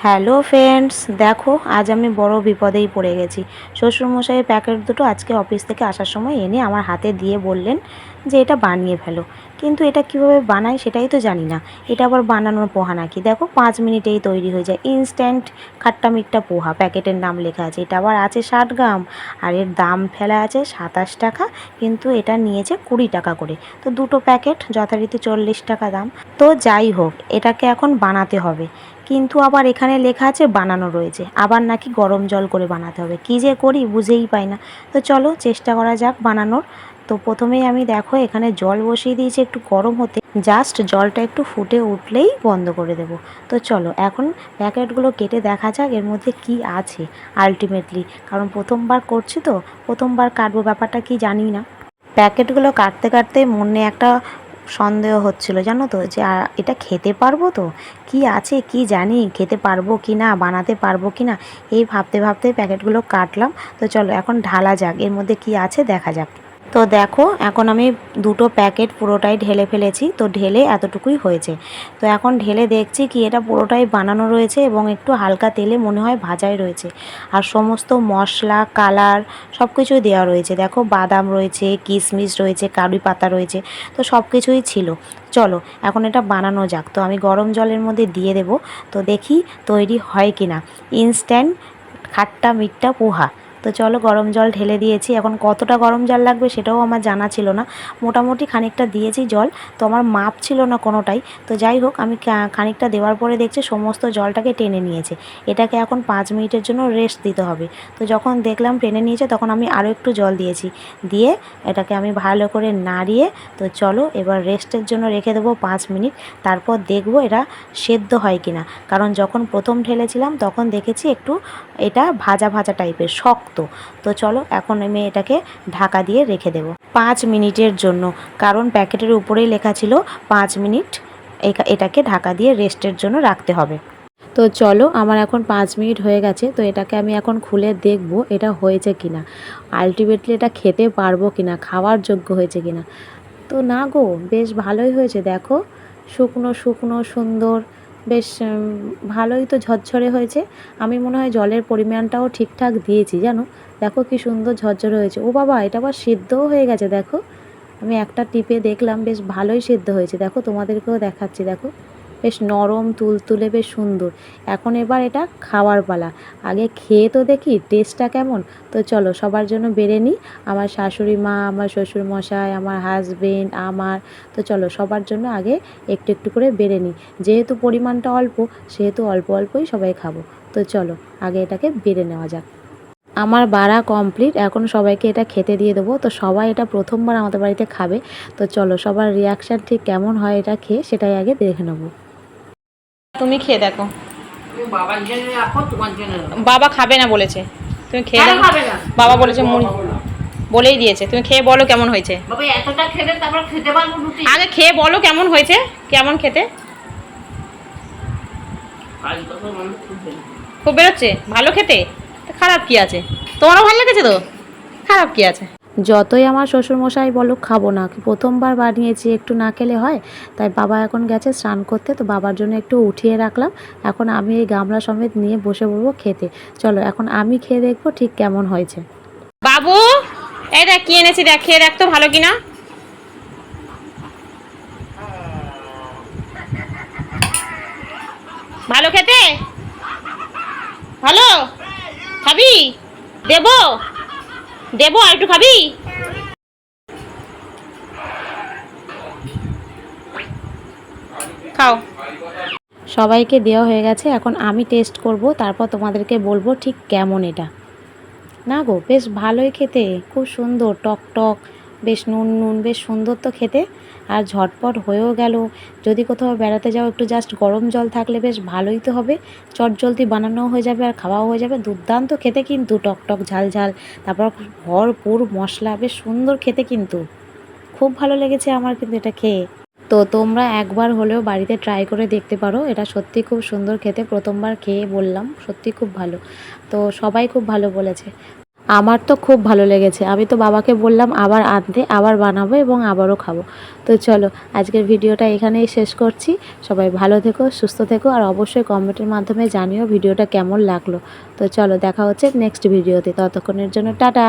Hello friends, দেখো আজ আমি বড় বিপদেই পড়ে গেছি। শ্বশুরমশাইয়ের প্যাকেট দুটো আজকে অফিস থেকে আসার সময় এনে আমার হাতে দিয়ে বললেন যে এটা বানিয়ে ফেলো, কিন্তু এটা কিভাবে বানাই সেটাই তো জানি না। এটা আবার বানানোর পোহা নাকি? দেখো 5 মিনিটেই তৈরি হয়ে যায় ইনস্ট্যান্ট খাট্টা মিট্টা পোহা। প্যাকেটের নাম লেখা আছে, এটা আবার আছে 60 গ্রাম, আর এর দাম ফেলা আছে 27 টাকা, কিন্তু এটা নিয়েছে 20 টাকা করে। তো দুটো প্যাকেট যথারীতি 40 টাকা দাম। তো যাই হোক, এটাকে এখন বানাতে হবে, কিন্তু আবার এখানে লেখা আছে বানানো রয়েছে, আবার নাকি গরম জল করে বানাতে হবে। কী যে করি বুঝেই পাই না। তো চলো চেষ্টা করা যাক বানানোর। তো প্রথমেই আমি দেখো এখানে জল বসিয়ে দিয়েছি একটু গরম হতে, জাস্ট জলটা একটু ফুটে উঠলেই বন্ধ করে দেব। তো চলো এখন প্যাকেটগুলো কেটে দেখা যাক এর মধ্যে কি আছে আলটিমেটলি, কারণ প্রথমবার করছি তো, প্রথমবার কাটবো, ব্যাপারটা কি জানি না। প্যাকেটগুলো কাটতে কাটতে মনে একটা সন্দেহ হচ্ছিল, জানো তো, যে এটা খেতে পারবো তো, কি আছে কি জানি, খেতে পারবো কি না, বানাতে পারবো কি না, এই ভাবতে ভাবতে প্যাকেটগুলো কাটলাম। তো চলো এখন ঢালা যাক, এর মধ্যে কি আছে দেখা যাক। তো দেখো এখন আমি দুটো প্যাকেট পুরোটাই ঢেলে ফেলেছি, তো ঢেলে এতটুকুই হয়েছে। তো এখন ঢেলে দেখছি কি এটা পুরোটাই বানানো রয়েছে এবং একটু হালকা তেলে মনে হয় ভাজাই রয়েছে, আর সমস্ত মশলা কালার সব কিছুই দেওয়া রয়েছে। দেখো বাদাম রয়েছে, কিশমিশ রয়েছে, কারি পাতা রয়েছে, তো সব কিছুই ছিল। চলো এখন এটা বানানো যাক। তো আমি গরম জলের মধ্যে দিয়ে দেব, তো দেখি তৈরি হয় কি না ইনস্ট্যান্ট খাট্টা মিট্টা পোহা। তো চলো গরম জল ঢেলে দিয়েছি, এখন কতটা গরম জল লাগবে সেটাও আমার জানা ছিল না, মোটামুটি খানিকটা দিয়েছি জল। তো আমার মাপ ছিল না কোনোটাই। তো যাই হোক আমি খানিকটা দেওয়ার পরে দেখছি সমস্ত জলটাকে টেনে নিয়েছে। এটাকে এখন 5 মিনিটের জন্য রেস্ট দিতে হবে। তো যখন দেখলাম টেনে নিয়েছে তখন আমি আরও একটু জল দিয়েছি, দিয়ে এটাকে আমি ভালো করে নাড়িয়ে, তো চলো এবার রেস্টের জন্য রেখে দেবো 5 মিনিট। তারপর দেখবো এটা সেদ্ধ হয় কি না, কারণ যখন প্রথম ঢেলেছিলাম তখন দেখেছি একটু এটা ভাজা ভাজা টাইপের শক্ত। তো চলো এখন আমি এটাকে ঢাকা দিয়ে রেখে দেবো 5 মিনিটের জন্য, কারণ প্যাকেটের উপরেই লেখা ছিল 5 মিনিট এটাকে ঢাকা দিয়ে রেস্টের জন্য রাখতে হবে। তো চলো আমার এখন 5 মিনিট হয়ে গেছে, তো এটাকে আমি এখন খুলে দেখব এটা হয়েছে কিনা, আলটিমেটলি এটা খেতে পারবো কিনা, খাওয়ার যোগ্য হয়েছে কিনা। তো না গো, বেশ ভালোই হয়েছে। দেখো শুকনো শুকনো সুন্দর, বেশ ভালোই তো ঝরঝরে হয়েছে। আমি মনে হয় জলের পরিমাণটাও ঠিকঠাক দিয়েছি, জানো। দেখো কি সুন্দর ঝরঝরে হয়েছে। ও বাবা, এটা আবার সিদ্ধও হয়ে গেছে। দেখো আমি একটা টিপে দেখলাম, বেশ ভালোই সিদ্ধ হয়েছে। দেখো তোমাদেরকেও দেখাচ্ছি, দেখো বেশ নরম তুলতুলে, বেশ সুন্দর। এখন এবার এটা খাওয়ার পালা, আগে খেয়ে তো দেখি টেস্টটা কেমন। তো চলো সবার জন্য বেড়ে নিই, আমার শাশুড়ি মা, আমার শ্বশুরমশাই, আমার হাজবেন্ড, আমার। তো চলো সবার জন্য আগে একটু একটু করে বেড়ে নিই, যেহেতু পরিমাণটা অল্প সেহেতু অল্প অল্পই সবাই খাবো। তো চলো আগে এটাকে বেড়ে নেওয়া যাক। আমার বাড়া কমপ্লিট, এখন সবাইকে এটা খেতে দিয়ে দেবো। তো সবাই এটা প্রথমবার আমাদের বাড়িতে খাবে, তো চলো সবার রিয়াকশান ঠিক কেমন হয় এটা খেয়ে সেটাই আগে দেখে নেবো। তুমি খেয়ে দেখো। বাবা খাবে না বলেছে, তুমি খেয়ে দেখো। বাবা বলেছে মুড়ি বলেই দিয়েছে, তুমি খেয়ে বলো কেমন হয়েছে। আগে খেয়ে বলো কেমন হয়েছে, কেমন খেতে। খুব বেরোচ্ছে, ভালো খেতে, খারাপ কি আছে, তোমারও ভালো লেগেছে তো, খারাপ কি আছে। যতই আমার শ্বশুরমশাই বলো খাবো না, প্রথমবার বানিয়েছি, একটু না খেলে হয়। তাই বাবা এখন গেছে স্নান করতে, তো বাবার জন্য একটু উঠিয়ে রাখলাম। এখন আমি এই গামলা সমেত নিয়ে বসে পড়বো খেতে। চলো এখন আমি খেয়ে দেখবো ঠিক কেমন হয়েছে। বাবু এই দেখ কি এনেছি, দেখ খেয়ে দেখ তো ভালো কিনা। ভালো খেতে, ভালো খাবি, দেবো দেবো আর একটু খাবি। খাও। সবাইকে দেওয়া হয়ে গেছে, এখন আমি টেস্ট করব, তারপর তোমাদেরকে বলবো ঠিক কেমন এটা। না গো, বেশ ভালোই খেতে, খুব সুন্দর টক টক, বেশ নুন নুন, বেশ সুন্দর তো খেতে, আর ঝটপট হয়েও গেল। যদি কোথাও বেড়াতে যাও একটু জাস্ট গরম জল থাকলে বেশ ভালোই তো হবে, চটজলদি বানানোও হয়ে যাবে আর খাওয়াও হয়ে যাবে। দুর্দান্ত খেতে কিন্তু, টক টক ঝাল ঝাল, তারপর ভরপুর মশলা, বেশ সুন্দর খেতে কিন্তু, খুব ভালো লেগেছে আমার কিন্তু এটা খেয়ে। তো তোমরা একবার হলেও বাড়িতে ট্রাই করে দেখতে পারো, এটা সত্যি খুব সুন্দর খেতে, প্রথমবার খেয়ে বললাম সত্যি খুব ভালো। তো সবাই খুব ভালো বলেছে। আমার তো খুব ভালো লেগেছে। আমি তো বাবাকে বললাম আবার আনতে, আবার বানাবো এবং আবারও খাবো। তো চলো আজকের ভিডিওটা এখানেই শেষ করছি। সবাই ভালো থেকো, সুস্থ থেকো, আর অবশ্যই কমেন্টের মাধ্যমে জানিও ভিডিওটা কেমন লাগলো। তো চলো দেখা হচ্ছে নেক্সট ভিডিওতে, ততক্ষণের জন্য টাটা।